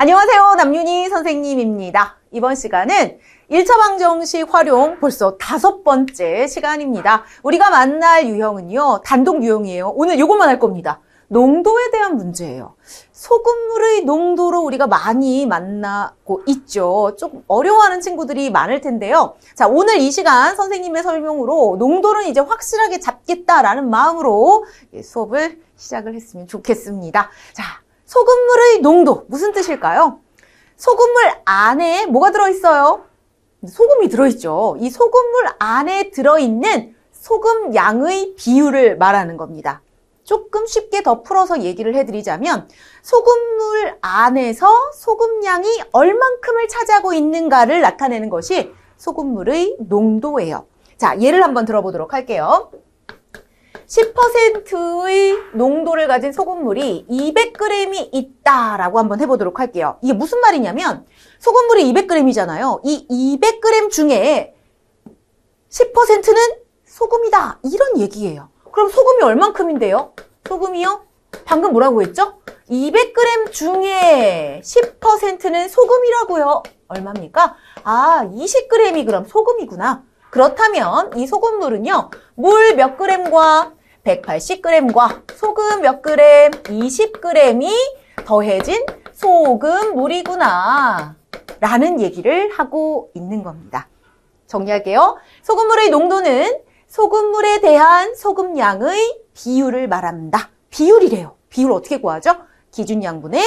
안녕하세요. 남윤희 선생님입니다. 이번 시간은 1차 방정식 활용 벌써 5번째 시간입니다. 우리가 만날 유형은요, 단독 유형이에요. 오늘 이것만 할 겁니다. 농도에 대한 문제예요. 소금물의 농도로 우리가 많이 만나고 있죠. 좀 어려워하는 친구들이 많을 텐데요. 자, 오늘 이 시간 선생님의 설명으로 농도는 이제 확실하게 잡겠다라는 마음으로 수업을 시작을 했으면 좋겠습니다. 자, 소금물의 농도, 무슨 뜻일까요? 소금물 안에 뭐가 들어있어요? 소금이 들어있죠. 이 소금물 안에 들어있는 소금 양의 비율을 말하는 겁니다. 조금 쉽게 더 풀어서 얘기를 해드리자면 소금물 안에서 소금량이 얼만큼을 차지하고 있는가를 나타내는 것이 소금물의 농도예요. 자, 예를 한번 들어보도록 할게요. 10%의 농도를 가진 소금물이 200g이 있다라고 한번 해보도록 할게요. 이게 무슨 말이냐면 소금물이 200g이잖아요. 이 200g 중에 10%는 소금이다. 이런 얘기예요. 그럼 소금이 얼만큼인데요? 소금이요? 방금 뭐라고 했죠? 200g 중에 10%는 소금이라고요. 얼마입니까? 20g이 그럼 소금이구나. 그렇다면 이 소금물은요, 물 몇 g과 180g과 소금 몇 g, 20g이 더해진 소금물이구나 라는 얘기를 하고 있는 겁니다. 정리할게요. 소금물의 농도는 소금물에 대한 소금량의 비율을 말합니다. 비율이래요. 비율 어떻게 구하죠? 기준양분에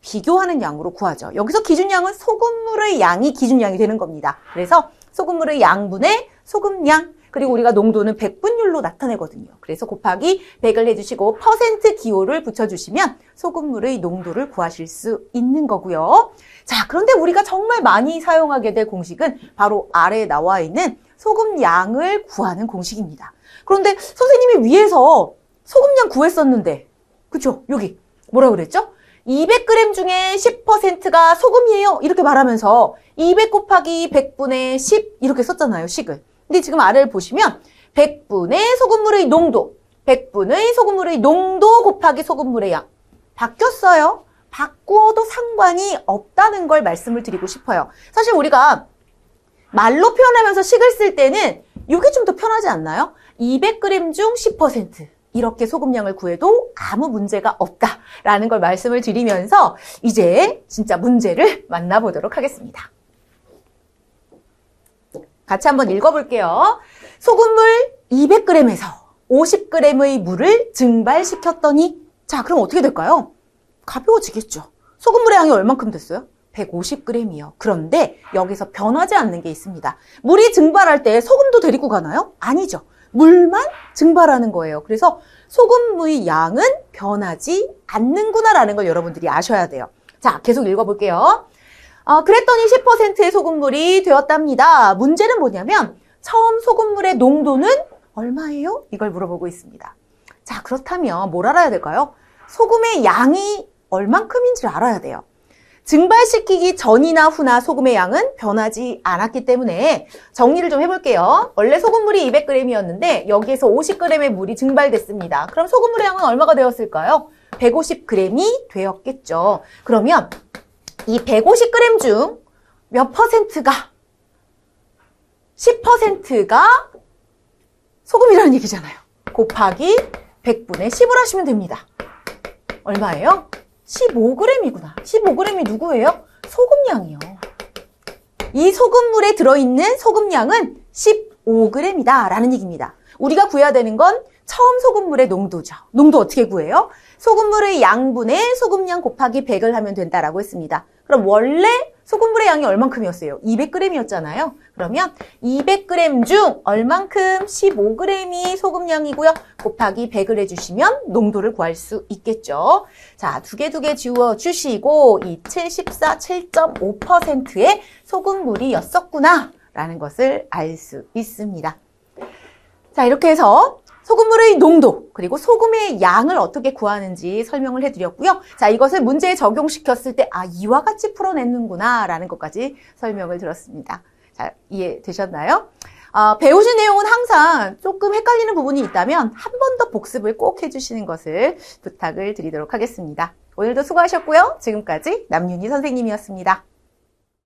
비교하는 양으로 구하죠. 여기서 기준양은 소금물의 양이 기준양이 되는 겁니다. 그래서 소금물의 양분의 소금량, 그리고 우리가 농도는 백분율로 나타내거든요. 그래서 곱하기 100을 해주시고 %기호를 붙여주시면 소금물의 농도를 구하실 수 있는 거고요. 자, 그런데 우리가 정말 많이 사용하게 될 공식은 바로 아래에 나와 있는 소금량을 구하는 공식입니다. 그런데 선생님이 위에서 소금량 구했었는데, 그쵸? 여기 뭐라 그랬죠? 200g 중에 10%가 소금이에요. 이렇게 말하면서 200 곱하기 100분의 10 이렇게 썼잖아요, 식을. 근데 지금 아래를 보시면 100분의 소금물의 농도, 100분의 소금물의 농도 곱하기 소금물의 양. 바뀌었어요. 바꾸어도 상관이 없다는 걸 말씀을 드리고 싶어요. 사실 우리가 말로 표현하면서 식을 쓸 때는 이게 좀 더 편하지 않나요? 200g 중 10%. 이렇게 소금량을 구해도 아무 문제가 없다라는 걸 말씀을 드리면서 이제 진짜 문제를 만나보도록 하겠습니다. 같이 한번 읽어볼게요. 소금물 200g에서 50g의 물을 증발시켰더니 자, 그럼 어떻게 될까요? 가벼워지겠죠. 소금물의 양이 얼만큼 됐어요? 150g이요. 그런데 여기서 변하지 않는 게 있습니다. 물이 증발할 때 소금도 데리고 가나요? 아니죠. 물만 증발하는 거예요. 그래서 소금물의 양은 변하지 않는구나라는 걸 여러분들이 아셔야 돼요. 자, 계속 읽어볼게요. 그랬더니 10%의 소금물이 되었답니다. 문제는 뭐냐면 처음 소금물의 농도는 얼마예요? 이걸 물어보고 있습니다. 자, 그렇다면 뭘 알아야 될까요? 소금의 양이 얼만큼인지를 알아야 돼요. 증발시키기 전이나 후나 소금의 양은 변하지 않았기 때문에 정리를 좀 해볼게요. 원래 소금물이 200g이었는데 여기에서 50g의 물이 증발됐습니다. 그럼 소금물의 양은 얼마가 되었을까요? 150g이 되었겠죠. 그러면 이 150g 중 몇 %가 10%가 소금이라는 얘기잖아요. 곱하기 100분의 10을 하시면 됩니다. 얼마예요? 15g이구나. 15g이 누구예요? 소금량이요. 이 소금물에 들어있는 소금량은 15g이다 라는 얘기입니다. 우리가 구해야 되는 건 처음 소금물의 농도죠. 농도 어떻게 구해요? 소금물의 양분의 소금량 곱하기 100을 하면 된다라고 했습니다. 그럼 원래 소금물의 양이 얼만큼이었어요? 200g이었잖아요. 그러면 200g 중 얼만큼 15g이 소금량이고요. 곱하기 100을 해주시면 농도를 구할 수 있겠죠. 자, 두 개 지워주시고 이 74, 7.5%의 소금물이었었구나 라는 것을 알 수 있습니다. 자, 이렇게 해서 소금물의 농도 그리고 소금의 양을 어떻게 구하는지 설명을 해드렸고요. 자, 이것을 문제에 적용시켰을 때 이와 같이 풀어내는구나 라는 것까지 설명을 드렸습니다. 자, 이해되셨나요? 배우신 내용은 항상 조금 헷갈리는 부분이 있다면 한 번 더 복습을 꼭 해주시는 것을 부탁을 드리도록 하겠습니다. 오늘도 수고하셨고요. 지금까지 남윤희 선생님이었습니다.